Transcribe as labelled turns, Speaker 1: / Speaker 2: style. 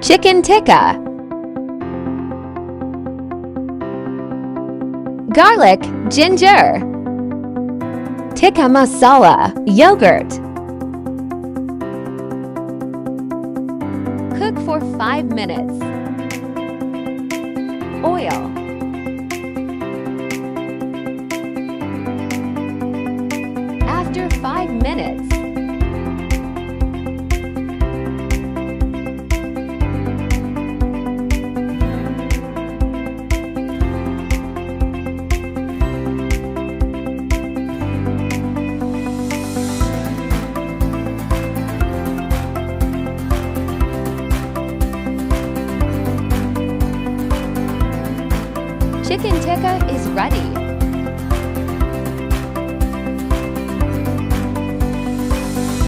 Speaker 1: Chicken tikka. Garlic, ginger. Tikka masala, yogurt. Cook for 5 minutes. Oil. After 5 minutes, chicken tikka is ready.